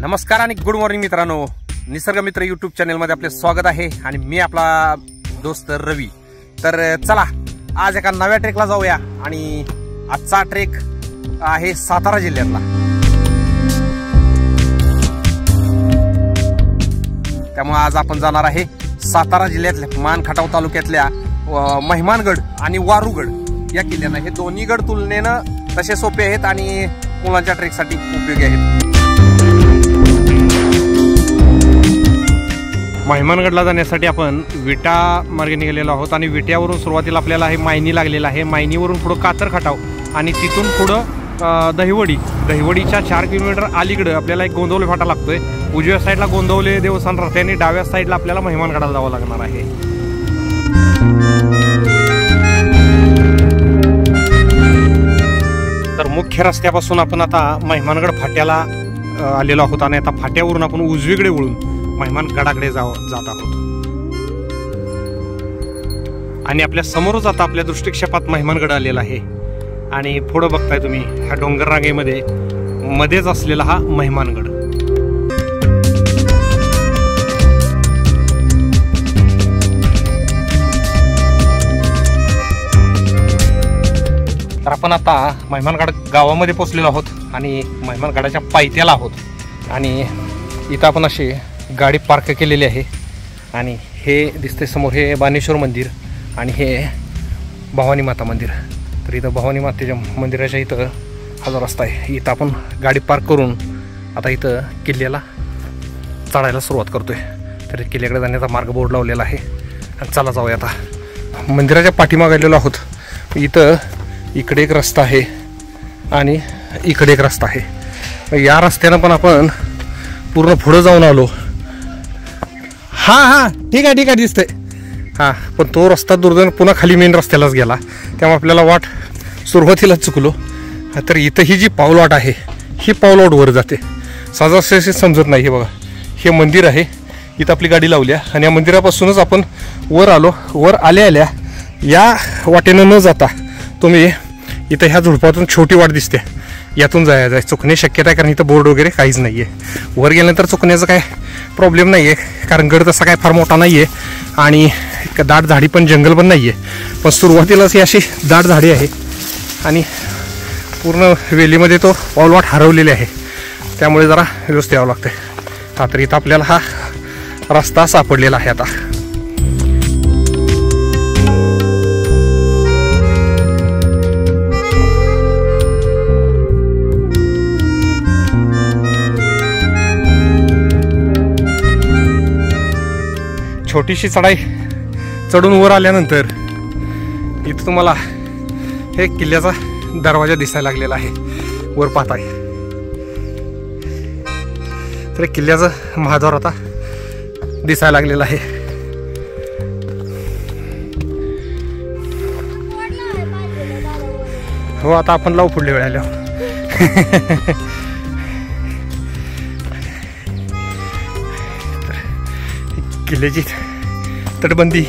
नमस्कार आणि good morning मित्रांनो, निसर्ग मित्र यूट्यूब चॅनल मध्ये आपले स्वागत आहे आणि मी आपला दोस्त रवी। तर चला आज एका नव्या ट्रेकला जाऊया आणि आजचा ट्रेक आहे सातारा जिल्ह्यातला। त्यामुळे आज आपण जाणार आहे सातारा जिल्ह्यातल्या मान खटाव तालुक्यातल्या महिमानगड आणि वारूगड या किल्ल्यांना। हे दोन्ही गड तुलनेनं तसे सोपे आहेत आणि मुलांच्या ट्रेकसाठी उपयोगी आहेत। महिमानगडला जाण्यासाठी आपण विटा मार्गे निघालेलो आहोत आणि विट्यावरून सुरुवातीला आपल्याला हे मायनी लागलेला आहे। मायनीवरून पुढे कातर खटाव आणि तिथून पुढे दहिवडीच्या 4 किलोमीटर अलीकडे आपल्याला एक गोंदवले फाटा लागतोय। उजव्या साईडला गोंदवले देवस्थान राहते आणि डाव्या साईडला आपल्याला महिमानगडाला जावं लागणार आहे। तर मुख्य रस्त्यापासून आपण आता महिमानगड फाट्याला आलेलो आहोत आणि आता फाट्यावरून आपण उजवीकडे वळून महिमानगडाकडे जात आहोत। आणि आपल्या समोरच आता आपल्या दृष्टिक्षेपात महिमानगड आलेला आहे आणि पुढे बघताय तुम्ही ह्या डोंगर रांगेमध्ये मध्येच असलेला हा महिमानगड। तर आपण आता महिमानगड गावामध्ये पोहोचलेलो आहोत आणि महिमानगडाच्या पायथ्याला आहोत आणि इथं आपण अशी गाडी पार्क केलेली आहे आणि हे दिसते समोर हे बानेश्वर मंदिर आणि हे भवानी माता मंदिर। तर इथं भवानी मातेच्या मंदिराच्या इथं हा जो रस्ता आहे इथं आपण गाडी पार्क करून आता इथं किल्ल्याला चढायला सुरुवात करतोय। तर किल्ल्याकडे जाण्याचा मार्ग बोर्ड लावलेला आहे आणि चला जाऊया आता। मंदिराच्या पाठीमागे आलेलो आहोत। इथं इकडे एक रस्ता आहे आणि इकडे एक रस्ता आहे। या रस्त्यानं पण आपण पूर्ण पुढे जाऊन आलो। हा ठीक आहे दिसतंय। हा पण तो रस्ता दुर्दैवाने पुन्हा खाली मेन रस्त्यालाच गेला, त्यामुळे आपल्याला वाट सुरुवातीलाच चुकलो। तर इथं ही जी पाऊलवाट आहे ही पाऊलवाट वर जाते, सहजासहजी समजत नाही। हे बघा हे मंदिर आहे, इथं आपली गाडी लावल्या आणि या मंदिरापासूनच आपण वर आलो। वर आल्या या वाटेनं न जाता तुम्ही इथं ह्या झुडपातून छोटी वाट दिसते, यातून जायचं आहे। चुकणे शक्यता आहे कारण इथं बोर्ड वगैरे काहीच नाही आहे। वर गेल्यानंतर चुकण्याचं काय प्रॉब्लेम नाही आहे कारण गड तसा काय फार मोठा नाही आहे आणि दाट झाडी पण जंगल पण नाही आहे। पण सुरुवातीलाच ही अशी दाट झाडी आहे आणि पूर्ण वेलीमध्ये तो पाऊलवाट हरवलेली आहे, त्यामुळे जरा व्यवस्थित यावं लागतं। हा तर इथं आपल्याला हा रस्ता सापडलेला आहे आता। छोटीशी चढाई चढून वर आल्यानंतर इथं तुम्हाला हे किल्ल्याचा दरवाजा दिसायला लागलेला आहे, वर पाहताय। तर किल्ल्याचं महाद्वार आता दिसायला लागलेला आहे। हो आता आपण लावू पुढल्या वेळेला। किल्ल्याची तटबंदी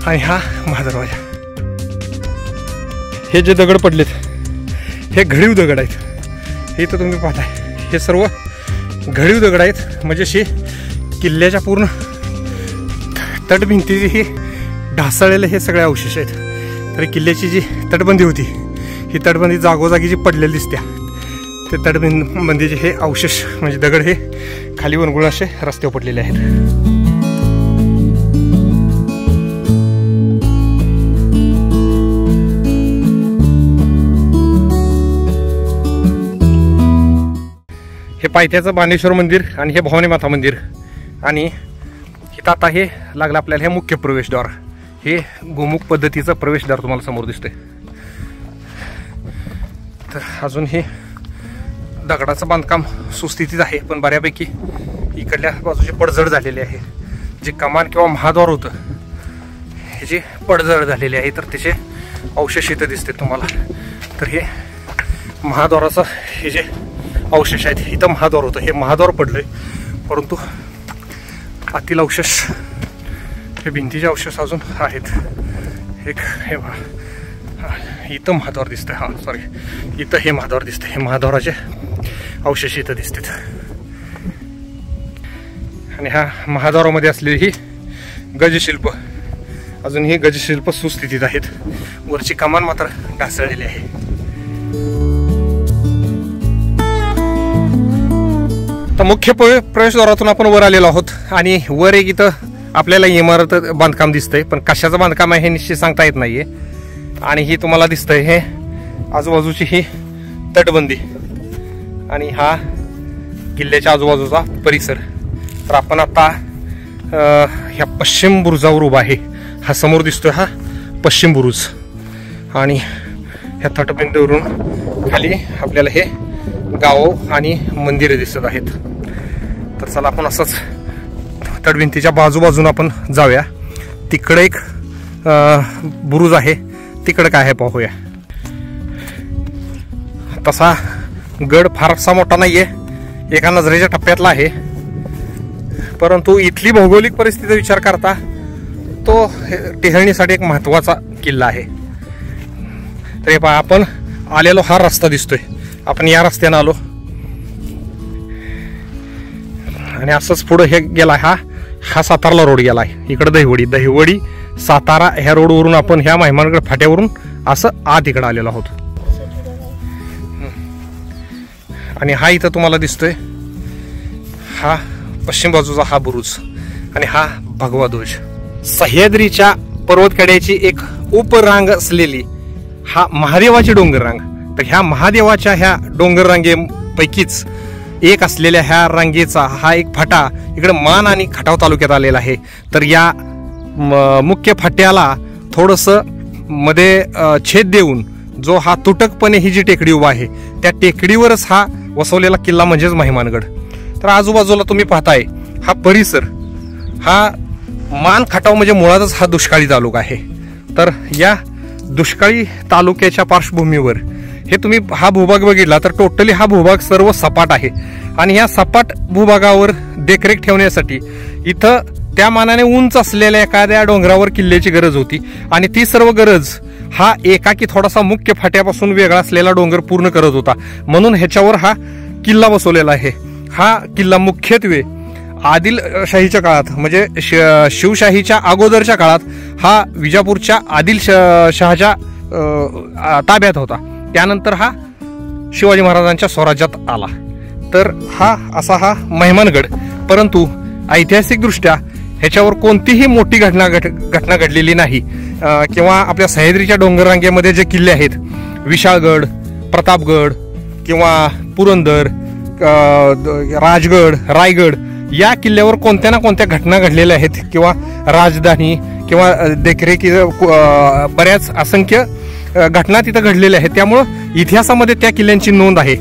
आणि हा महादरवाजा। हे जे दगड पडलेत हे घडीव दगड आहेत। हे तर तुम्ही पाहताय हे सर्व घडीव दगड आहेत, म्हणजे असे किल्ल्याच्या पूर्ण तटभिंतीचे हे ढासळलेले हे सगळे अवशेष आहेत। तर किल्ल्याची जी तटबंदी होती ही तटबंदी जागोजागी जी पडलेली दिसत्या ते तटबंदीचे हे अवशेष म्हणजे दगड हे खाली वनगुळ असे रस्त्यावर पडलेले आहेत। हे पायथ्याचं बानेश्वर मंदिर आणि हे भवानी माता मंदिर आणि इथं आता हे लागलं आपल्याला हे मुख्य प्रवेशद्वार। हे गोमुख पद्धतीचं प्रवेशद्वार तुम्हाला समोर दिसतंय। तर अजून हे दगडाचं बांधकाम सुस्थितीत आहे पण बऱ्यापैकी इकडल्या बाजूचे पडझड झालेले आहे। जे कमान किंवा महाद्वार होतं हे जे पडझड झालेले आहे तर त्याचे अवशेष इथं दिसते तुम्हाला। तर हे महाद्वाराचं हे जे अवशेष आहेत, इथं महाद्वार होतं हे महाद्वार पडलंय परंतु आतील अवशेष हे भिंतीचे अवशेष अजून आहेत। एक हे इथं महाद्वार दिसतंय, हां सॉरी इथं हे महाद्वार दिसतंय, हे महाद्वाराचे अवशेष इथं दिसतात। आणि ह्या महाद्वारामध्ये असलेली ही गजशिल्प, अजून ही गजशिल्प सुस्थितीत आहेत. वरची कमान मात्र ढासळलेली आहे. तर मुख्य प्रवेशद्वारातून आपण वर आलेलो आहोत आणि वर एक इथं आपल्याला इमारत बांधकाम दिसतंय, पण कशाचं बांधकाम आहे हे निश्चित सांगता येत नाहीये. आणि ही तुम्हाला दिसतंय हे आजूबाजूची ही तटबंदी आणि हा किल्ल्याच्या आजूबाजूचा परिसर. तर आपण आता ह्या पश्चिम बुरुजावर उभा आहे. हा समोर दिसतोय हा पश्चिम बुरुज आणि ह्या तटबंदीवरून खाली आपल्याला हे गाव आणि मंदिरे दिसत आहेत. तर चला आपण असंच तटभिंतीच्या बाजूबाजून आपण जाऊया. तिकडे एक बुरुज आहे, तिकडे काय आहे पाहूया. तसा गड फारसा मोठा नाहीये, एका नजरेच्या टप्प्यातला आहे, परंतु इथली भौगोलिक परिस्थिती विचार करता तो टेहळणीसाठी एक महत्वाचा किल्ला आहे. तर हे पहा, आपण आलेलो हा रस्ता दिसतोय, आपण या रस्त्याने आलो आणि असंच पुढे हे गेला. हा सातारला रोड गेलाय. इकडे दहिवडी सातारा ह्या रोडवरून आपण ह्या महिमानगड फाट्यावरून असं आत इकडे आलेलो आहोत. आणि हा इथं तुम्हाला दिसतोय हा पश्चिम बाजूचा हा बुरुज आणि हा भगवा ध्वज. सह्याद्रीच्या पर्वतकड्याची एक उपरांग असलेली हा महादेवाची डोंगर रांग. तर ह्या महादेवाच्या ह्या डोंगर रांगेपैकीच एक असलेल्या ह्या रांगेचा हा एक फाटा इकडे मान आणि खटाव तालुक्यात आलेला आहे. तर या मुख्य फाट्याला थोडंसं मध्ये छेद देऊन जो हा तुटकपणे ही जी टेकडी उभा आहे त्या टेकडीवरच हा वसवलेला किल्ला म्हणजेच महिमानगड. तर आजूबाजूला तुम्ही पाहताय हा परिसर, हा मान खटाव म्हणजे मुळातच हा दुष्काळी तालुका आहे. तर या दुष्काळी तालुक्याच्या पार्श्वभूमीवर हे तुम्ही हा भूभाग बघितला तर टोटली हा भूभाग सर्व सपाट आहे आणि या सपाट भूभागावर देखरेख ठेवण्यासाठी इथं त्या मानाने उंच असलेल्या एखाद्या डोंगरावर किल्ल्याची गरज होती आणि ती सर्व गरज हा एकाकी थोडासा मुख्य फाट्यापासून वेगळा असलेला डोंगर पूर्ण करत होता. म्हणून ह्याच्यावर हा किल्ला बसवलेला आहे. हा किल्ला मुख्यत्वे आदिलशाहीच्या काळात म्हणजे शिवशाहीच्या अगोदरच्या काळात हा विजापूरच्या आदिलशहाच्या ताब्यात होता. त्यानंतर हा शिवाजी महाराजांच्या स्वराज्यात आला. तर हा असा हा महिमानगड, परंतु ऐतिहासिकदृष्ट्या ह्याच्यावर कोणतीही मोठी घटना घडलेली नाही. किंवा आपल्या सह्याद्रीच्या डोंगर रांगेमध्ये जे किल्ले आहेत विशाळगड, प्रतापगड किंवा पुरंदर, राजगड, रायगड या किल्ल्यावर कोणत्या ना कोणत्या घटना घडलेल्या आहेत किंवा राजधानी किंवा देखरेखी बऱ्याच असंख्य घटना तिथं घडलेल्या आहेत. त्यामुळं इतिहासामध्ये त्या किल्ल्यांची नोंद आहे.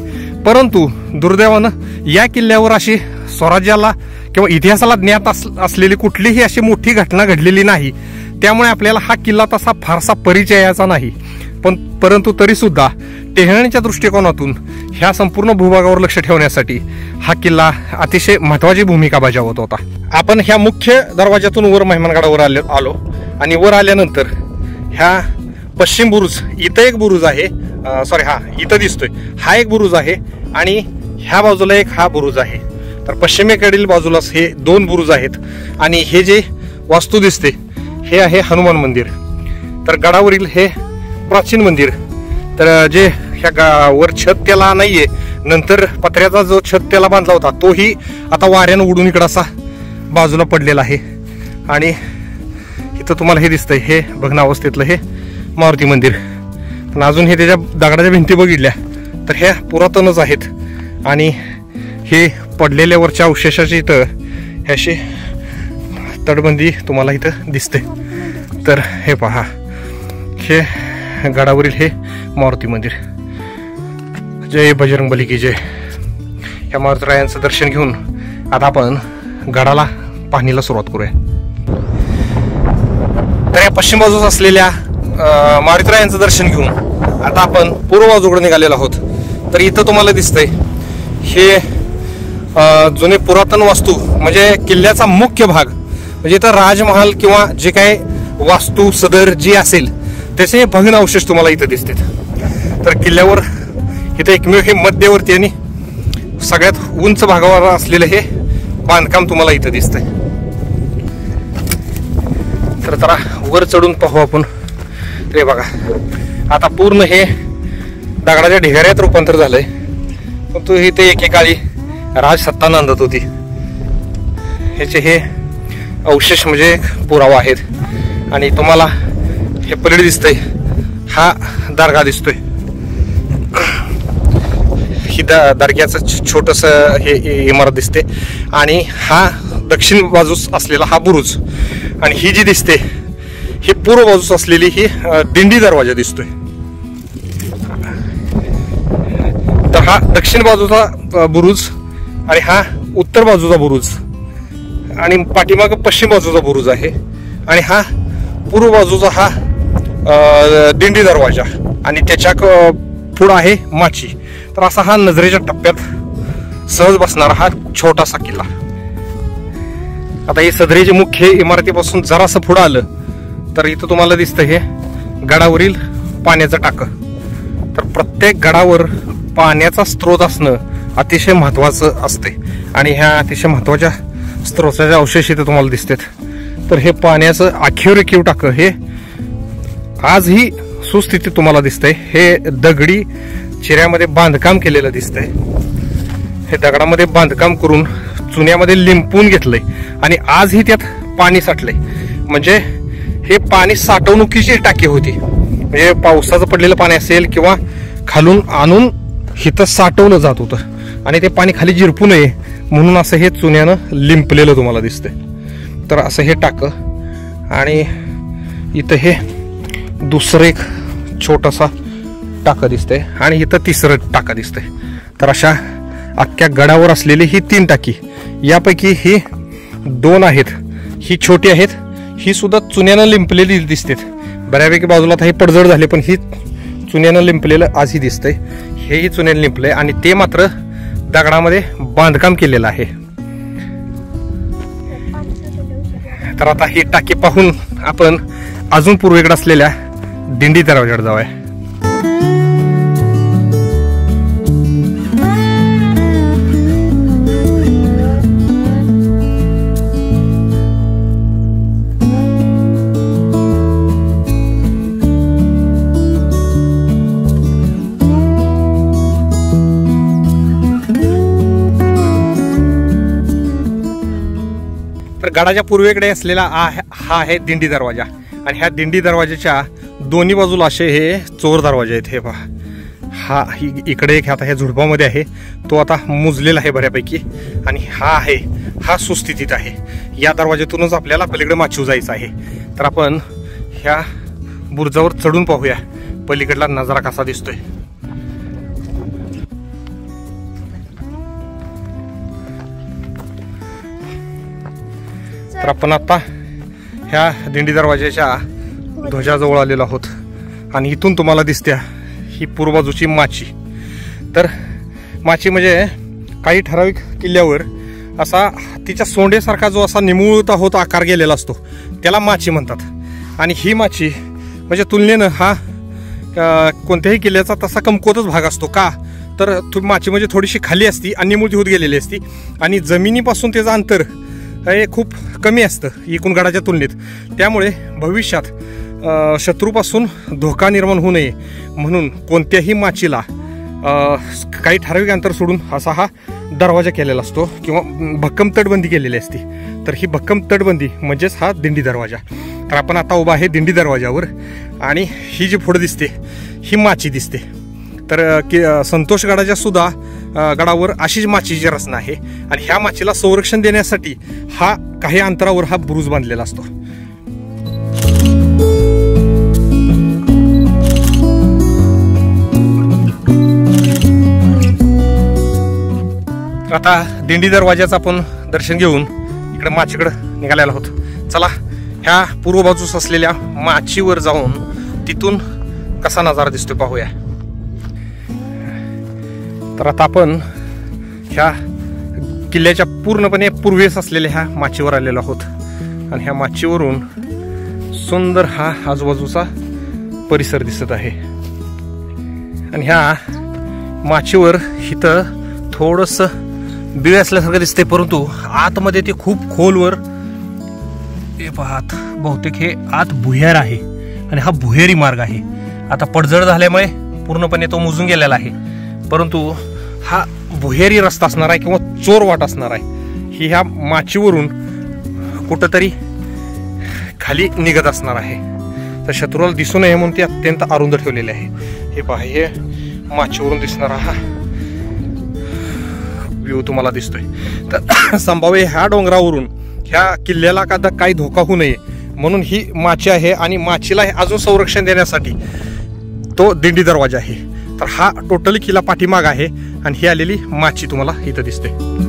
परंतु दुर्दैवानं या किल्ल्यावर अशी स्वराज्याला किंवा इतिहासाला ज्ञात असलेली कुठलीही अशी मोठी घटना घडलेली नाही. त्यामुळे आपल्याला हा किल्ला तसा फारसा परिचयाचा नाही. परंतु तरी सुद्धा टेहळणीच्या दृष्टिकोनातून ह्या संपूर्ण भूभागावर लक्ष ठेवण्यासाठी हा किल्ला अतिशय महत्वाची भूमिका बजावत होता. आपण ह्या मुख्य दरवाज्यातून वर महिमानगडावर आलो आणि वर आल्यानंतर ह्या पश्चिम बुरुज, इथं एक बुरुज आहे, इथं दिसतोय हा एक बुरुज आहे आणि ह्या बाजूला एक हा बुरुज आहे. तर पश्चिमेकडील बाजूलाच हे दोन बुरुज आहेत आणि हे जे वास्तू दिसते हे आहे हनुमान मंदिर. तर गडावरील हे प्राचीन मंदिर, तर जे ह्या वर छत त्याला नाहीये, नंतर पत्र्याचा जो छत त्याला बांधला होता तोही आता वाऱ्यानं उडून इकडं असा बाजूला पडलेला आहे. आणि इथं तुम्हाला हे दिसतंय हे भग्न अवस्थेतलं हे मारुती मंदिर. पण अजून हे त्याच्या दगडाच्या भिंती बघितल्या तर ह्या पुरातनच आहेत आणि हे पडलेल्या वरच्या अवशेषाची इथं ह्याशी तटबंदी तुम्हाला इथं दिसते. तर हे पहा, हे गडावरील हे मारुती मंदिर. जय बजरंगबली की जय. ह्या मारुतीरायांचं दर्शन घेऊन आता आपण गडाला पाहणीला सुरुवात करूया. तर या पश्चिम बाजूस असलेल्या मारुतीरायांचं दर्शन घेऊन आता आपण पूर्व बाजूकडे निघालेलो आहोत. तर इथं तुम्हाला दिसतंय हे जुने पुरातन वास्तू म्हणजे किल्ल्याचा मुख्य भाग, म्हणजे इथं राजमहाल किंवा जे काय वास्तू सदर जी असेल त्याचे भग्न अवशेष तुम्हाला इथं दिसतात. तर किल्ल्यावर इथं एकमेव हे मध्यवर्ती आणि सगळ्यात उंच भागावर असलेलं हे बांधकाम तुम्हाला इथं दिसतंय. तर जरा वर चढून पाहू आपण. ते बघा आता पूर्ण हे दगडाच्या ढिगाऱ्यात रूपांतर झालंय. पण तो इथे एकेकाळी राजसत्ता नांदत होती. ह्याचे हे अवशेष म्हणजे पुरावा आहेत. आणि तुम्हाला हे पलीकडे दिसतंय हा दर्गा दिसतोय. ही दर्ग्याचं छोटस हे इमारत दिसते. आणि हा दक्षिण बाजूस असलेला हा बुरुज. आणि ही जी दिसते ही पूर्व बाजूस असलेली ही दिंडी दरवाजा दिसतोय. तर हा दक्षिण बाजूचा बुरुज आणि हा उत्तर बाजूचा बुरुज आणि पाठीमाग पश्चिम बाजूचा बुरुज आहे. आणि हा पूर्व बाजूचा हा दिंडी दरवाजा आणि त्याच्या पुढं आहे माची. तर असा हा नजरेच्या टप्प्यात सहज बसणारा हा छोटासा किल्ला. आता हे सदरेच्या मुख्य इमारतीपासून जरासं पुढं आलं तर इथं तुम्हाला दिसतं हे गडावरील पाण्याचं टाकं. तर प्रत्येक गडावर पाण्याचा स्रोत असणं अतिशय महत्वाचं असते. आणि ह्या अतिशय महत्वाच्या स्रोताचे अवशेष इथे तुम्हाला दिसतात. तर हे पाण्याचं आखीव रेखीव टाकं हे आजही सुस्थितीत तुम्हाला दिसतंय. हे दगडी चिऱ्यामध्ये बांधकाम केलेलं दिसतंय. हे दगडामध्ये बांधकाम करून चुन्यामध्ये लिंपून घेतलंय आणि आजही त्यात पाणी साठलंय. म्हणजे हे पाणी साठवणुकीची टाकी होती. म्हणजे पावसाचं पडलेलं पाणी असेल किंवा खालून आणून इथं साठवलं जात होतं आणि ते पाणी खाली झिरपू नये म्हणून असं हे चुन्यानं लिंपलेलं तुम्हाला दिसतंय. तर असं हे टाकं आणि इथं हे दुसरं एक छोटासा टाकं दिसतंय आणि इथं तिसरं टाकं दिसतंय. तर अशा अख्ख्या गडावर असलेली ही 3 टाकी. यापैकी ही 2 आहेत, ही छोटी आहेत. ही सुद्धा चुन्यानं लिंपलेली दिसते. बऱ्यापैकी बाजूला आता हे पडझड झाले पण ही चुन्यानं लिंपलेलं आजही दिसतंय. हेही चुन्यानं लिंपलंय आणि ते मात्र दगडामध्ये बांधकाम केलेलं आहे. तर आता ही टाकी पाहून आपण अजून पूर्वेकडे असलेल्या दिंडी दरवाजाकडे जाऊया. तर गडाच्या पूर्वेकडे असलेला हा आहे दिंडी दरवाजा. आणि ह्या दिंडी दरवाजाच्या दोन्ही बाजूला असे हे चोर दरवाजे आहेत. हे पहा हा इकडे एक आता ह्या झुडपामध्ये आहे तो आता मुजलेला आहे बऱ्यापैकी. आणि हा सुस्थितीत आहे. या दरवाज्यातूनच आपल्याला पलीकडे माचीव जायचं आहे. तर आपण ह्या बुरुजावर चढून पाहूया पलीकडला नजारा कसा दिसतोय. तर आपण आता ह्या दिंडी दरवाजाच्या ध्वजाजवळ आलेलो आहोत आणि इथून तुम्हाला दिसत्या ही पूर्व बाजूची माची. तर माची म्हणजे काही ठराविक किल्ल्यावर असा तिच्या सोंडेसारखा जो असा निमुळता होत आकार गेलेला असतो त्याला माची म्हणतात. आणि ही माची म्हणजे तुलनेनं हा कोणत्याही किल्ल्याचा तसा कमकुवतच भाग असतो. का तर माची म्हणजे थोडीशी खाली असती आणि निमुळती होत गेलेली असती आणि जमिनीपासून त्याचं अंतर हे खूप कमी असतं एकूण गडाच्या तुलनेत. त्यामुळे भविष्यात शत्रूपासून धोका निर्माण होऊ नये म्हणून कोणत्याही माचीला काही ठराविक अंतर सोडून असा हा दरवाजा केलेला असतो किंवा भक्कम तटबंदी केलेली असते. तर ही भक्कम तटबंदी म्हणजेच हा दिंडी दरवाजा. तर आपण आता उभा आहे दिंडी दरवाजावर आणि ही जी पुढे दिसते ही माची दिसते. तर संतोषगडाच्या सुद्धा गडावर अशीच माचीची रचना आहे आणि ह्या माचीला संरक्षण देण्यासाठी हा काही अंतरावर हा बुरुज बांधलेला असतो. आता दिंडी दरवाजाचं आपण दर्शन घेऊन इकडे माचीकडे निघालेलो आहोत. चला ह्या पूर्व बाजूस असलेल्या माचीवर जाऊन तिथून कसा नजारा दिसतोय पाहूया. तर आता आपण ह्या किल्ल्याच्या पूर्णपणे पूर्वेस असलेल्या ह्या माचीवर आलेलो आहोत आणि ह्या माचीवरून सुंदर हा आजूबाजूचा परिसर दिसत आहे. आणि ह्या माचीवर इथं थोडंसं बिळ असल्यासारखं दिसते, परंतु आतमध्ये ते खूप खोलवर हे पाहत बहुतेक हे आत भुयार आहे आणि हा भुयारी मार्ग आहे. आता पडझड झाल्यामुळे पूर्णपणे तो मुजून गेलेला आहे, परंतु हा भुयारी रस्ता असणार आहे किंवा चोर वाट असणार आहे. ही ह्या माचीवरून कुठंतरी खाली निघत असणार आहे. तर शत्रूला दिसू नये म्हणून ती अत्यंत अरुंद ठेवलेली आहे. हे पहा, हे माचीवरून दिसणारा हा व्ह्यू तुम्हाला दिसतोय. तर संभाव्य ह्या डोंगरावरून ह्या किल्ल्याला काही धोका होऊ नये म्हणून ही माची आहे आणि माचीला अजून संरक्षण देण्यासाठी तो दिंडी दरवाजा आहे. तर हा टोटली किल्ला पाठीमाग आहे आणि ही आलेली माची तुम्हाला इथं दिसते.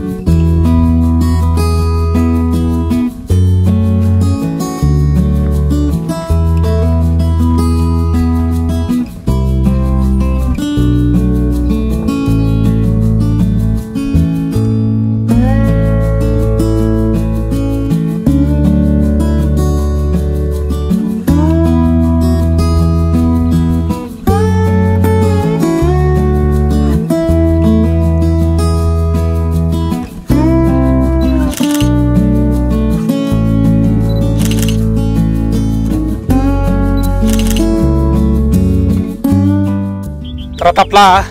तर आता आपला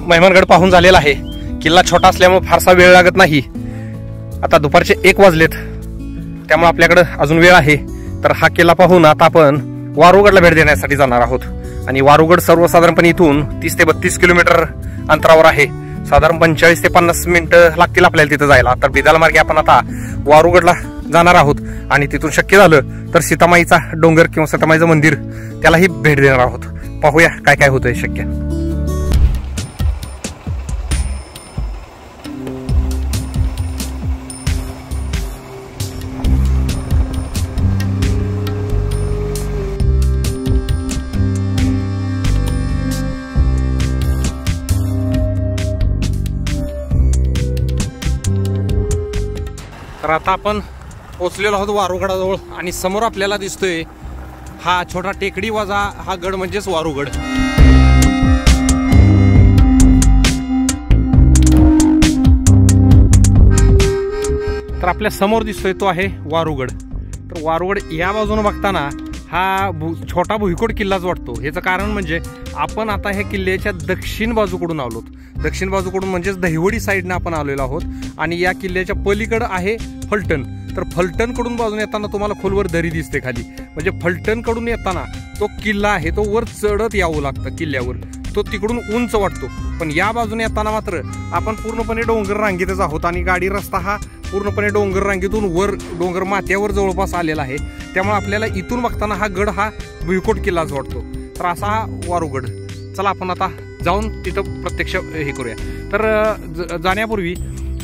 मेहमानगड पाहून झालेला आहे. किल्ला छोटा असल्यामुळे फारसा वेळ लागत नाही. आता दुपारचे 1 वाजलेत, त्यामुळे आपल्याकडे अजून वेळ आहे. तर हा किल्ला पाहून आता आपण वारुगडला भेट देण्यासाठी जाणार आहोत. आणि वारुगड सर्वसाधारणपणे इथून 30 ते 32 किलोमीटर अंतरावर आहे. साधारण 45 ते 50 मिनिटं लागतील आपल्याला तिथं जायला. तर बिदाल मार्गे आपण आता वारुगडला जाणार आहोत आणि तिथून शक्य झालं तर सीतामाईचा डोंगर किंवा सीतामाईचं मंदिर त्यालाही भेट देणार आहोत. पाहूया काय काय होतंय शक्य. तर आता आपण पोचलेलो आहोत वारुगडाजवळ आणि समोर आपल्याला दिसतोय हा छोटा टेकडी वाजा हा गड म्हणजेच वारुगड. तर आपल्या समोर दिसतोय तो आहे वारुगड. तर वारुगड या बाजूने बघताना हा छोटा भुईकोट किल्लाच वाटतो. ह्याचं कारण म्हणजे आपण आता ह्या किल्ल्याच्या दक्षिण बाजूकडून आलोत. दक्षिण बाजूकडून म्हणजेच दहिवडी साईडने आपण आलेलो आहोत आणि या किल्ल्याच्या पलीकडे आहे फलटण. तर फलटणकडून बाजून येताना तुम्हाला खोलवर दरी दिसते खाली, म्हणजे फलटणकडून येताना तो किल्ला आहे तो वर चढत यावं लागतं किल्ल्यावर, तो तिकडून उंच वाटतो. पण या बाजूने येताना मात्र आपण पूर्णपणे डोंगर रांगेतच आहोत आणि गाडी रस्ता हा पूर्णपणे डोंगर रांगेतून वर डोंगर माथ्यावर जवळपास आलेला आहे. त्यामुळे आपल्याला इथून बघताना हा गड हा भुईकोट किल्लाच वाटतो. तर असा हा वारुगड. चला आपण आता जाऊन तिथं प्रत्यक्ष हे करूया. तर जाण्यापूर्वी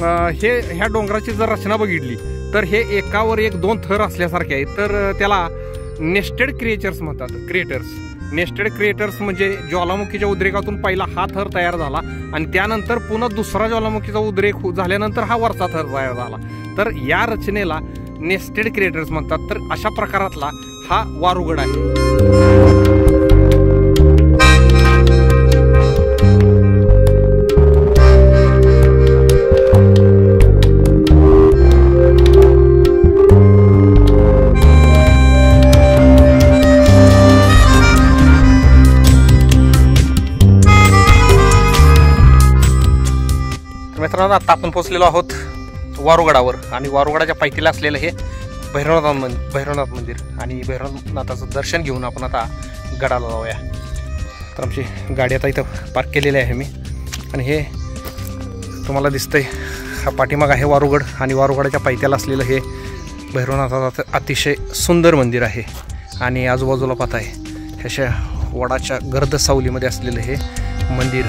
ह्या डोंगराची जर रचना बघितली तर हे एकावर एक 2 थर असल्यासारखे आहेत. तर त्याला नेस्टेड क्रिएचर्स म्हणतात. नेस्टेड क्रिएटर्स म्हणजे ज्वालामुखीच्या उद्रेकातून पहिला हा थर तयार झाला आणि त्यानंतर पुन्हा दुसरा ज्वालामुखीचा उद्रेक झाल्यानंतर हा वरचा थर तयार झाला. तर या रचनेला नेस्टेड क्रिएटर्स म्हणतात. तर अशा प्रकारातला हा वारुगड आहे. मित्रांनो, आता आपण पोहोचलेलो आहोत वारुगडावर आणि वारुगडाच्या पायथीला असलेलं हे भैरवनाथ मंदिर आणि भैरवनाथाचं दर्शन घेऊन आपण आता गडाला जाऊया. तर आमची गाडी आता इथं पार्क केलेली आहे मी आणि हे तुम्हाला दिसतंय हा पाठीमाग आहे वारुगड आणि वारुगडाच्या पायथ्याला असलेलं हे भैरवनाथाचं अतिशय सुंदर मंदिर आहे. आणि आजूबाजूला पाहताय ह्याच्या वडाच्या गर्द सावलीमध्ये असलेलं हे मंदिर.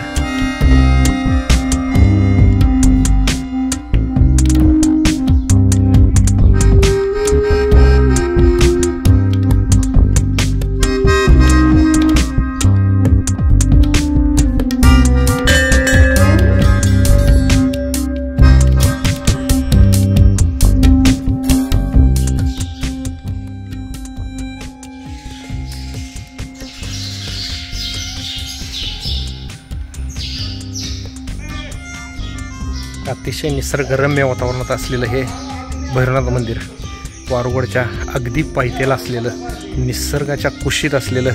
अतिशय निसर्गरम्य वातावरणात असलेलं हे भैरवनाथ मंदिर, वारुगडच्या अगदी पायथ्याला असलेलं, निसर्गाच्या कुशीत असलेलं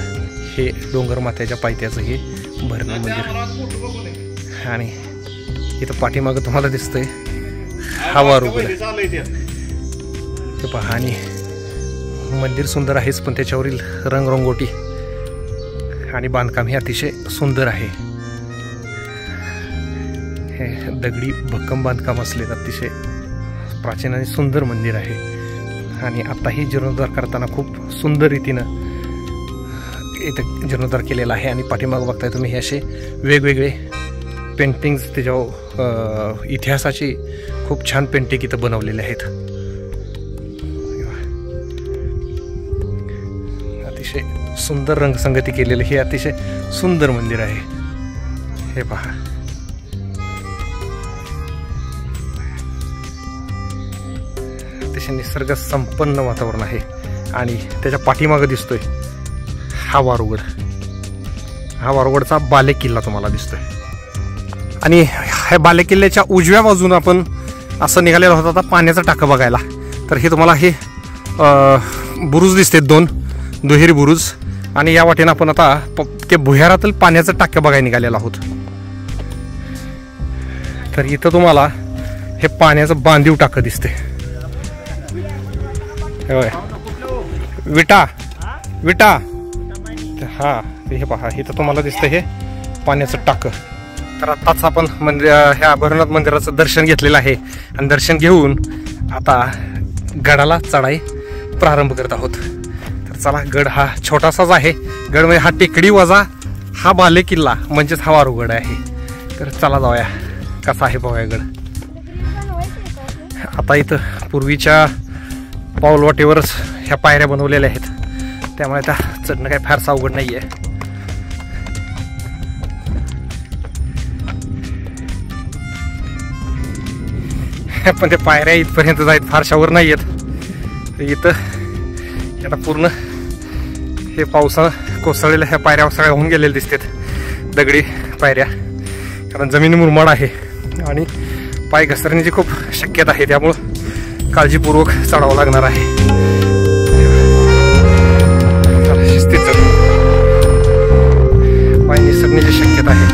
हे डोंगर माथ्याच्या पायथ्याचं हे भैरवनाथ मंदिर. आणि इथं पाठीमागं तुम्हाला दिसतंय हा वारुगड हे पहा. आणि मंदिर सुंदर आहेच, पण त्याच्यावरील रंगरंगोटी आणि बांधकाम हे अतिशय सुंदर आहे. हे दगडी भक्कम बांधकाम असलेलं अतिशय प्राचीन आणि सुंदर मंदिर आहे. आणि आताही जीर्णोद्धार करताना खूप सुंदर रीतीनं इथं जीर्णोद्धार केलेला आहे. आणि पाठीमागं बघताय तुम्ही हे असे वेगवेगळे पेंटिंग्स, त्याच्यावर इतिहासाची खूप छान पेंटिंग इथं बनवलेले आहेत. अतिशय सुंदर रंगसंगती केलेलं हे अतिशय सुंदर मंदिर आहे. हे पहा, अतिशय निसर्ग संपन्न वातावरण आहे. आणि त्याच्या पाठीमागं दिसतोय हा वारुगड, हा वारुगडचा बालेकिल्ला तुम्हाला दिसतोय. आणि ह्या बालेकिल्ल्याच्या उजव्या बाजूने आपण असं निघालेला होता आता पाण्याचा टाकं बघायला. तर हे तुम्हाला हे बुरुज दिसते, 2 दुहेरी बुरुज. आणि या वाटेनं आपण आता ते भुयारातील पाण्याचं टाकं बघायला निघालेलो आहोत. तर इथं तुम्हाला हे पाण्याचं बांधीव टाकं दिसते. विटा विटा हा, हे पहा, इथं तुम्हाला दिसतं हे पाण्याचं टाकं. तर आत्ताच आपण ह्या भैरवनाथ मंदिराचं दर्शन घेतलेलं आहे. आणि दर्शन घेऊन आता गडाला चढाई प्रारंभ करत आहोत. तर चला, गड हा छोटासाच आहे. गड म्हणजे हा टेकडी वजा हा बालेकिल्ला म्हणजेच हा वारुगड आहे. तर चला जाऊया, कसा आहे पाहूया गड. आता इथं पूर्वीच्या पाऊलवाटेवरच ह्या पायऱ्या बनवलेल्या आहेत, त्यामुळे त्या चढणं काही फारसं अवघड नाही आहे. पण ते पायऱ्या इथपर्यंत जायत फारशावर नाही आहेत. इथं आता पूर्ण हे पावसानं कोसळलेल्या ह्या पायऱ्या सगळ्या होऊन गेलेल्या दिसतात, दगडी पायऱ्या. कारण जमीन मुरमाड आहे आणि पाय घसरण्याची खूप शक्यता आहे, त्यामुळं काळजीपूर्वक चढावं लागणार आहे. शिस्तीत चढ, पाय निसरण्याची शक्यता आहे.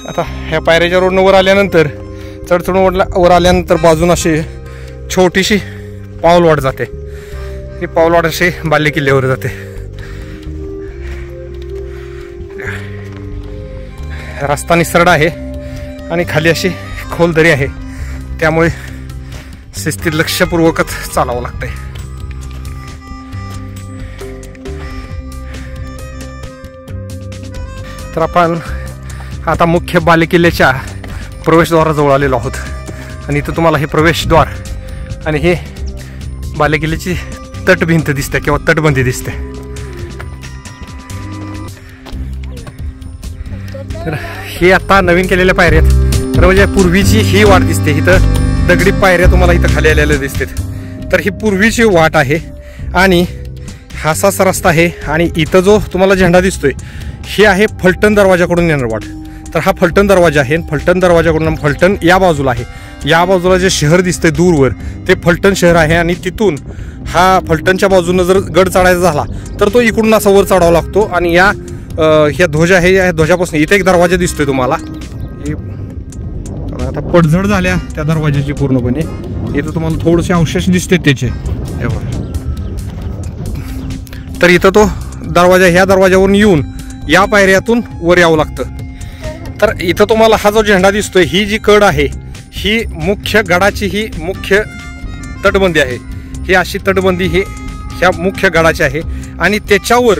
आता ह्या पायऱ्याच्या रोडनं वर आल्यानंतर, चढचढून वर आल्यानंतर बाजून अशी छोटीशी पाऊलवाट जाते. ही पाऊलवाट अशी बालेकिल्ल्यावर जाते. रस्ता निसरडा आहे आणि खाली अशी खोल दरी आहे, त्यामुळे शिस्तीत लक्षपूर्वकच चालावं लागतंय. तर आपण आता मुख्य बालेकिल्ल्याच्या प्रवेशद्वाराजवळ आलेलो आहोत. आणि इथं तुम्हाला हे प्रवेशद्वार आणि हे बालेकिल्ल्याची तटभिंत दिसते किंवा तटबंदी दिसते. तर हे आता नवीन केलेल्या पायऱ्या आहेत. तर म्हणजे पूर्वीची ही वाट दिसते, इथं दगडी पायऱ्या तुम्हाला इथं खाली आलेल्या दिसतात. तर ही पूर्वीची वाट आहे आणि हासाच रस्ता आहे. आणि इथं जो तुम्हाला झेंडा दिसतोय हे आहे फलटण दरवाजाकडून येणार वाट. तर हा फलटण दरवाजा आहे. फलटण दरवाजाकडून फलटण या बाजूला आहे. या बाजूला जे शहर दिसतंय दूरवर ते फलटण शहर आहे. आणि तिथून हा फलटणच्या बाजूनं जर गड चढायचा झाला तर तो इकडून असा वर चढावा लागतो. आणि ह्या ध्वजा आहे, या ध्वजापासून इथे एक दरवाजा दिसतोय तुम्हाला. आता पडझड झाल्या त्या दरवाजाची पूर्णपणे. इथं तुम्हाला थोडेसे अवशेष दिसते त्याचे. तर इथं तो दरवाजा, ह्या दरवाजावरून येऊन या पायऱ्यातून वर यावं लागतं. तर इथं तुम्हाला हा जो झेंडा दिसतोय, ही जी कड आहे ही मुख्य गडाची ही मुख्य तटबंदी आहे. ही अशी तटबंदी ही ह्या मुख्य गडाची आहे. आणि त्याच्यावर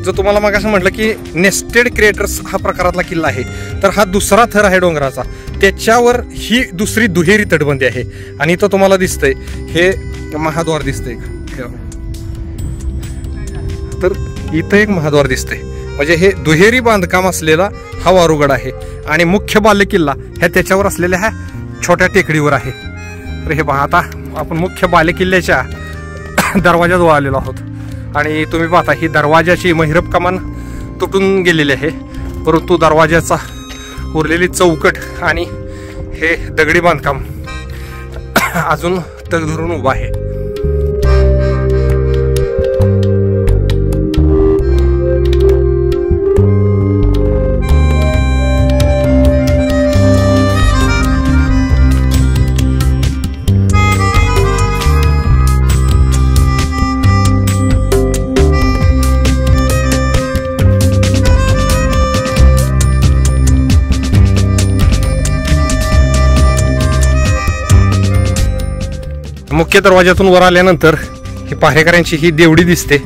जर तुम्हाला मग असं म्हटलं की नेस्टेड क्रिएटर्स हा प्रकारातला किल्ला आहे, तर हा दुसरा थर आहे डोंगराचा, त्याच्यावर ही दुसरी दुहेरी तटबंदी आहे. आणि इथं तुम्हाला दिसतंय हे महाद्वार दिसतंय. तर इथं एक महाद्वार दिसतंय, म्हणजे हे दुहेरी बांधकाम असलेला हा वारुगड आहे. आणि मुख्य बालेकिल्ला ह्या त्याच्यावर असलेल्या ह्या छोट्या टेकडीवर आहे. तर हे पहा, आता आपण मुख्य बालेकिल्ल्याच्या दरवाजाजवळ आलेलो आहोत आणि तुम्ही पाहता ही दरवाजाची महिरप कमान तुटून गेलेली आहे, परंतु दरवाजाचा उरलेली चौकट आणि हे दगडी बांधकाम अजून तग धरून उभा आहे. मुख्य दरवाजातून वर आल्यानंतर ही पहारेकऱ्यांची ही देवडी दिसते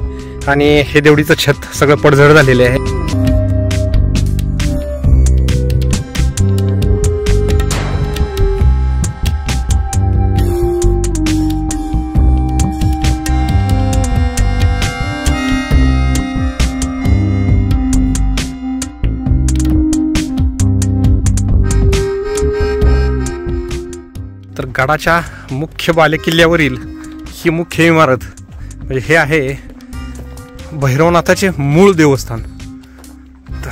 आणि हे देवडीचं छत सगळं पडझड झालेले आहे. तर गडाच्या मुख्य बालेकिल्ल्यावरील ही मुख्य इमारत म्हणजे हे आहे भैरवनाथाचे मूळ देवस्थान. तर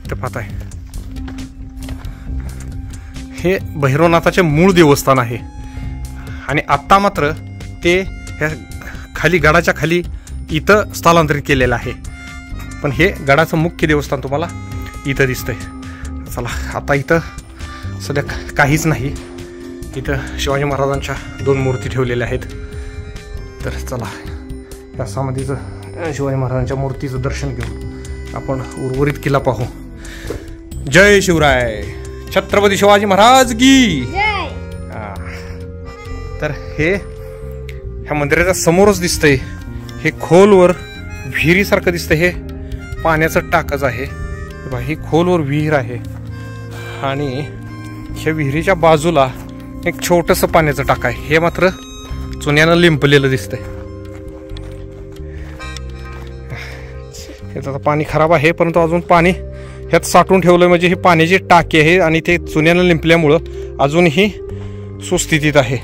इथं पाहताय हे भैरवनाथाचे मूळ देवस्थान आहे आणि आत्ता मात्र ते ह्या खाली गडाच्या खाली इथं स्थलांतरित केलेलं आहे, पण हे गडाचं मुख्य देवस्थान तुम्हाला इथं दिसतंय. चला आता इथं सध्या काहीच नाही, इथं शिवाजी महाराजांच्या 2 मूर्ती ठेवलेल्या आहेत. तर चला या समाधीचं शिवाजी महाराजांच्या मूर्तीचं दर्शन घेऊन आपण उर्वरित किल्ला पाहू. जय शिवराय, छत्रपती शिवाजी महाराज की. तर हे ह्या मंदिराच्या समोरच दिसतंय, हे खोलवर विहिरीसारखं दिसतंय, हे पाण्याचं टाकच आहे. ही खोलवर विहीर आहे आणि ह्या विहिरीच्या बाजूला एक छोटंसं पाण्याचं टाक आहे, हे मात्र चुन्यानं लिंपलेलं दिसतंय. ह्याचं पाणी खराब आहे, परंतु अजून पाणी ह्यात साठवून ठेवलं म्हणजे ही पाण्याची टाकी आहे आणि ते चुन्यानं लिंपल्यामुळं अजूनही सुस्थितीत आहे.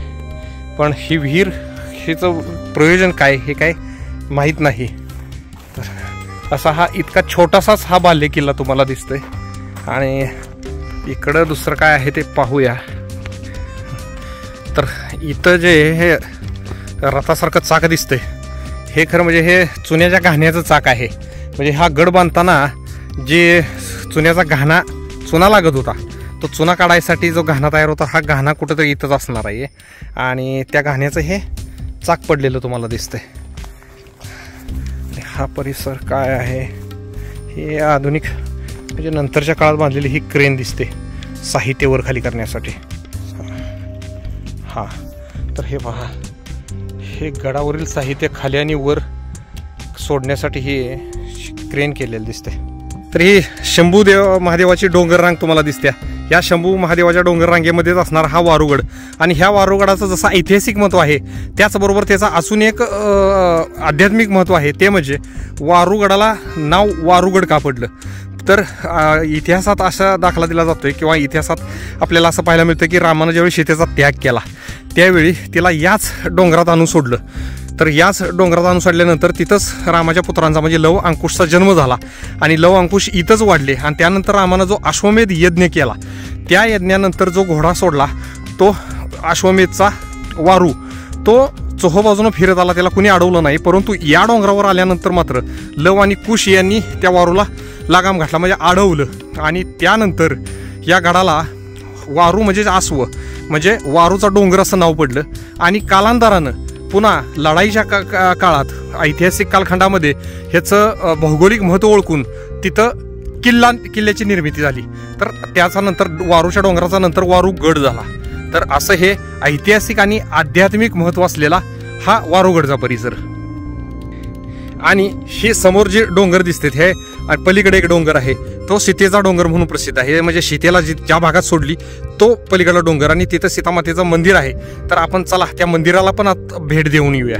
पण ही विहीर हिचं प्रयोजन काय हे काय माहीत नाही. तर असा हा इतका छोटासाच हा बालेकिल्ला तुम्हाला दिसतोय आणि इकडं दुसरं काय आहे ते पाहूया. तर इथं जे हे रथासारखं चाक दिसतंय हे खरं म्हणजे हे चुन्याच्या घाण्याचं चाक आहे. म्हणजे हा गड बांधताना जे चुन्याचा घाणा चुना लागत होता, तो चुना काढायसाठी जो घाणा तयार होता हा घाणा कुठंतरी इथंच असणार आहे आणि त्या घाण्याचं हे चाक पडलेलं तुम्हाला दिसतंय. हा परिसर काय आहे, हे आधुनिक म्हणजे नंतरच्या काळात बांधलेली ही क्रेन दिसते साहित्य वर खाली करण्यासाठी. हा तर हे पहा, हे गडावरील साहित्य खाली आणि वर सोडण्यासाठी ही क्रेन केलेलं दिसते. तर ही शंभू महादेवाची डोंगर रांग तुम्हाला दिसते. या शंभू महादेवाच्या डोंगर रांगेमध्येच असणारा हा वारुगड आणि ह्या वारुगडाचं जसं ऐतिहासिक महत्त्व आहे त्याचबरोबर त्याचा अजून एक आध्यात्मिक महत्त्व आहे, ते म्हणजे वारुगडाला नाव वारुगड का पडलं. तर इतिहासात असा दाखला दिला जातोय किंवा इतिहासात आपल्याला असं पाहायला मिळतं की रामानं ज्यावेळी सीतेचा त्याग केला त्यावेळी तिला याच डोंगरात आणून सोडलं. तर याच डोंगरात आणून सोडल्यानंतर तिथंच रामाच्या पुत्रांचा म्हणजे लव अंकुशचा जन्म झाला आणि लव अंकुश इथंच वाढले आणि त्यानंतर रामानं जो अश्वमेध यज्ञ केला त्या यज्ञानंतर जो घोडा सोडला तो अश्वमेधचा वारू तो चोहोबाजूनं फिरत आला, त्याला कुणी अडवलं नाही. परंतु या डोंगरावर आल्यानंतर मात्र लव आणि कुश यांनी त्या वारूला लगाम घातला म्हणजे अडवलं आणि त्यानंतर या गडाला वारू म्हणजे आसव म्हणजे वारूचा डोंगर असं नाव पडलं. आणि कालांतरानं पुन्हा लढाईच्या काळात ऐतिहासिक कालखंडामध्ये ह्याचं भौगोलिक महत्त्व ओळखून तिथं किल्ल्याची निर्मिती झाली. तर त्याचा नंतर वारूच्या डोंगराचा नंतर वारूगड झाला. तर असं हे ऐतिहासिक आणि आध्यात्मिक महत्त्व असलेला हा वारूगडचा परिसर. आणि हे समोर जे डोंगर दिसतात हे पलीकडे एक डोंगर आहे तो सीतेचा डोंगर म्हणून प्रसिद्ध आहे. म्हणजे सीतेला ज्या भागात सोडली तो पलीकडला डोंगर आणि तिथं सीतामातेचं मंदिर आहे. तर आपण चला त्या मंदिराला पण भेट देऊन येऊया.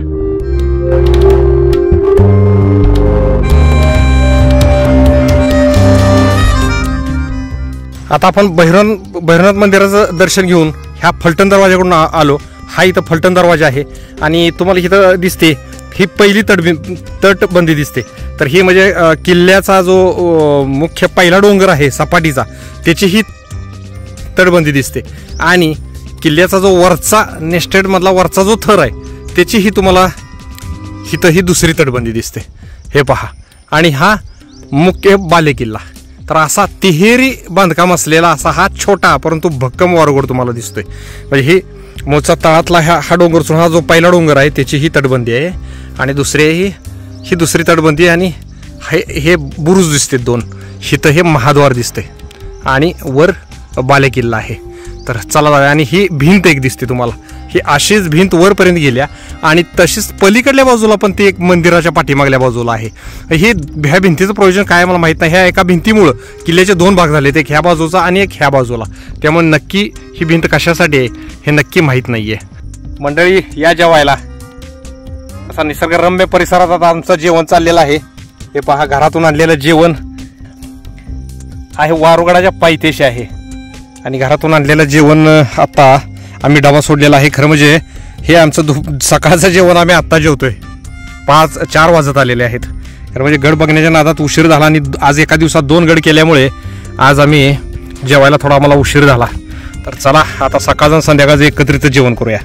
आता आपण भैरवनाथ मंदिराचं दर्शन घेऊन ह्या फलटण दरवाजाकडून आलो. हा इथं फलटण दरवाजा आहे आणि तुम्हाला इथं दिसते ही पहिली तटबंदी दिसते. तर ही म्हणजे किल्ल्याचा जो मुख्य पहिला डोंगर आहे सपाटीचा त्याची ही तटबंदी दिसते आणि किल्ल्याचा जो वरचा नेस्टेड मधला वरचा जो थर आहे त्याची ही तुम्हाला इथं ही दुसरी तटबंदी दिसते. हे पहा आणि हा मुख्य बालेकिल्ला. तर असा तिहेरी बांधकाम असलेला असा हा छोटा परंतु भक्कम वारुगड तुम्हाला दिसतोय. म्हणजे ही मूळचा तळातला हा डोंगर हा जो पहिला डोंगर आहे त्याची ही तटबंदी आहे आणि दुसरी ही दुसरी तटबंदी आणि हे बुरुज दिसते दोन. इथं हे महाद्वार दिसते आणि वर बालेकिल्ला आहे. तर चला जाऊया. आणि ही भिंत एक दिसते तुम्हाला, ही अशीच भिंत वरपर्यंत गेल्या आणि तशीच पलीकडल्या बाजूला पण ती एक मंदिराच्या पाठीमागल्या बाजूला आहे. ह्या भिंतीचं प्रयोजन काय मला माहीत नाही. ह्या एका भिंतीमुळं किल्ल्याचे दोन भाग झाले, एक ह्या बाजूचा आणि एक ह्या बाजूला. त्यामुळे नक्की ही भिंत कशासाठी आहे हे नक्की माहीत नाहीये. मंडळी या जेवायला असा निसर्गरम्य परिसरात आता आमचं जेवण चाललेलं आहे. हे पहा घरातून आणलेलं जेवण आहे, वारुगडाच्या पायथ्याशी आहे आणि घरातून आणलेलं जेवण आता आम्ही डबा सोडलेला आहे. खरं म्हणजे हे आमचं सकाळचं जेवण आम्ही आत्ता जेवतोय. 4 वाजत आलेले आहेत. खरं म्हणजे गड बघण्याच्या नादात उशीर झाला आणि आज एका दिवसात 2 गड केल्यामुळे आज आम्ही जेवायला थोडा आम्हाला उशीर झाला. तर चला आता सकाळचं संध्याकाळचं एकत्रित जेवण करूया.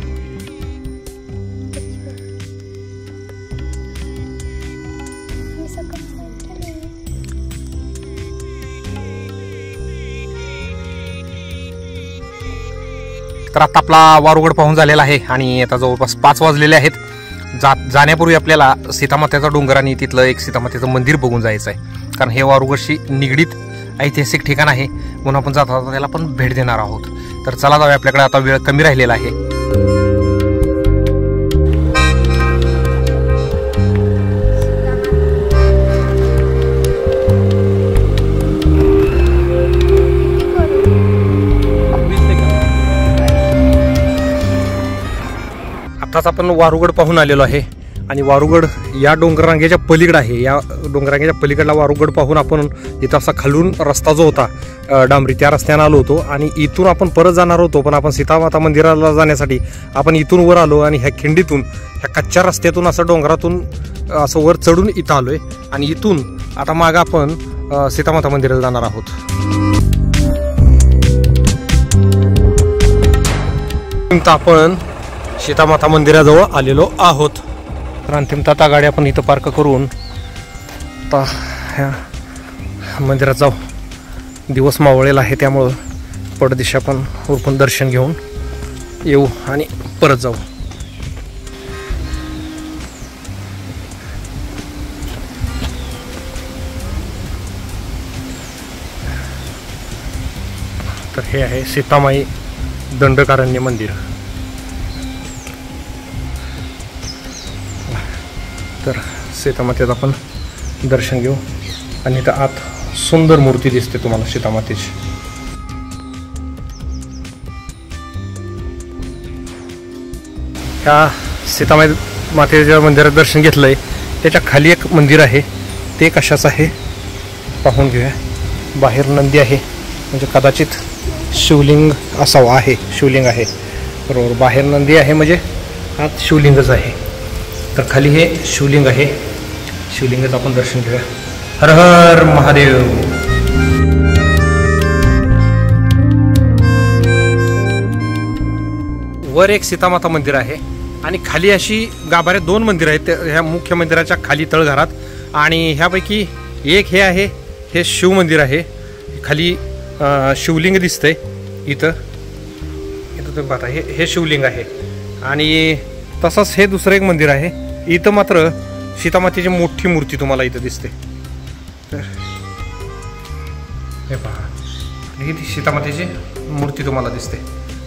तर आता आपला वारुगड पाहून झालेला आहे आणि आता जवळपास 5 वाजलेले आहेत. जाण्यापूर्वी आपल्याला सीतामातेचा डोंगर आणि तिथलं एक सीतामातेचं मंदिर बघून जायचं आहे. कारण हे वारुगडशी निगडीत ऐतिहासिक ठिकाण आहे म्हणून आपण जाता जाता त्याला पण भेट देणार आहोत. तर चला जाऊया, आपल्याकडे आता वेळ कमी राहिलेला आहे. आताच आपण वारुगड पाहून आलेलो आहे आणि वारुगड या डोंगररांगेच्या पलीकडे आहे. या डोंगररांगेच्या पलीकडला वारुगड पाहून आपण इथं असा खालून रस्ता जो होता डांबरी त्या रस्त्यानं आलो होतो आणि इथून आपण परत जाणार होतो. पण आपण सीतामाता मंदिराला जाण्यासाठी आपण इथून वर आलो आणि ह्या खिंडीतून ह्या कच्च्या रस्त्यातून असं डोंगरातून असं वर चढून इथं आलोय आणि इथून आता मागं आपण सीतामाता मंदिराला जाणार आहोत. आपण सीतामाता मंदिराजवळ आलेलो आहोत. तर अंतिमतः आता गाडी आपण इथं पार्क करून आता ह्या मंदिरात जाऊ. दिवस मावळलेला आहे त्यामुळं पडदिशी आपण उरपून दर्शन घेऊन येऊ आणि परत जाऊ. तर हे आहे सीतामाई दंडकारण्य मंदिर. तर सीतामातेचं आपण दर्शन घेऊ आणि इथं आत सुंदर मूर्ती दिसते तुम्हाला सीतामातेची. ह्या सीतामाई मातेच्या मंदिरात दर्शन घेतलंय त्याच्या खाली एक मंदिर आहे. ते कशाचं आहे पाहून घेऊया. बाहेर नंदी आहे म्हणजे कदाचित शिवलिंग असावं. आहे शिवलिंग आहे बरोबर. बाहेर नंदी आहे म्हणजे आत शिवलिंगच आहे. तर खाली हे शिवलिंग आहे. शिवलिंगाचं आपण दर्शन घेऊया. हर हर महादेव. वर एक सीतामाता मंदिर आहे आणि खाली अशी गाभाऱ्यात 2 मंदिर आहेत. ह्या मुख्य मंदिराच्या खाली तळघरात आणि ह्यापैकी एक हे आहे, हे शिव मंदिर आहे. खाली शिवलिंग दिसतंय इथं तुम्ही पाहता. हे शिवलिंग आहे आणि तसंच हे दुसरं एक मंदिर आहे. इथं मात्र सीतामातेची मोठी मूर्ती तुम्हाला इथं दिसते. तर हे पहा, ही सीतामातेची मूर्ती तुम्हाला दिसते.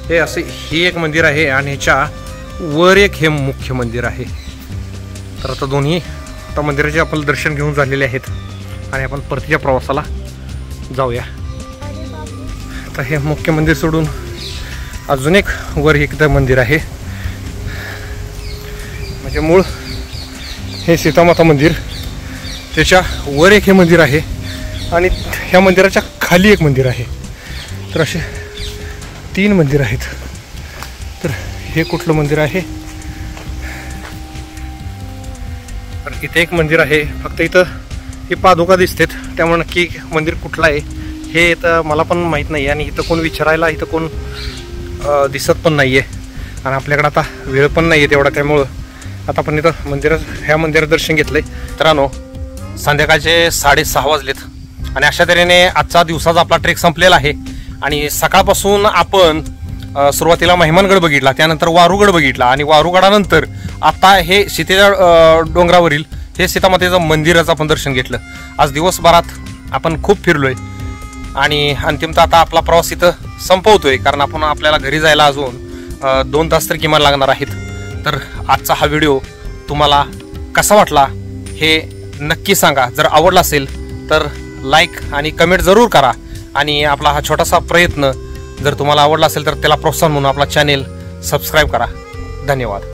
हे असे ही एक मंदिर आहे आणि ह्याच्या वर एक हे मुख्य मंदिर आहे. तर आता दोन्ही आता मंदिराचे आपण दर्शन घेऊन झालेले आहेत आणि आपण परतीच्या प्रवासाला जाऊया. तर हे मुख्य मंदिर सोडून अजून एक वर एकदा मंदिर आहे. म्हणजे मूळ हे सीतामाता मंदिर, त्याच्या वर एक हे मंदिर आहे आणि ह्या मंदिराच्या खाली एक मंदिर आहे. तर असे 3 मंदिर आहेत. तर हे कुठलं मंदिर आहे? तर इथे एक मंदिर आहे, फक्त इथं ही पादुका दिसतेत, त्यामुळे नक्की मंदिर कुठलं आहे हे तर मला पण माहीत नाही. आणि इथं कोण विचारायला इथं कोण दिसत पण नाही आहे. आणि आपल्याकडे आता वेळ पण नाही आहे तेवढा, त्यामुळं आता आपण इथं ह्या मंदिरात दर्शन घेतलंय. मित्रांनो, संध्याकाळचे 6:30 वाजलेत आणि अशा तऱ्हेने आजचा दिवसाचा आपला ट्रेक संपलेला आहे. आणि सकाळपासून आपण सुरुवातीला महिमानगड बघितला, त्यानंतर वारूगड बघितला आणि वारूगडानंतर आता हे सीतेच्या डोंगरावरील हे सीतामातेचं मंदिराचं आपण दर्शन घेतलं. आज दिवसभरात आपण खूप फिरलोय आणि अंतिमतः आता आपला प्रवास इथं संपवतोय, कारण आपण आपल्याला घरी जायला अजून 2 तास तर किमान लागणार आहेत. तर आजचा हा व्हिडिओ तुम्हाला कसा वाटला हे नक्की सांगा. जर आवडला असेल तर लाईक आणि कमेंट जरूर करा. आणि आपला हा छोटासा प्रयत्न जर तुम्हाला आवडला असेल तर त्याला प्रोत्साहन म्हणून आपला चॅनेल सबस्क्राईब करा. धन्यवाद.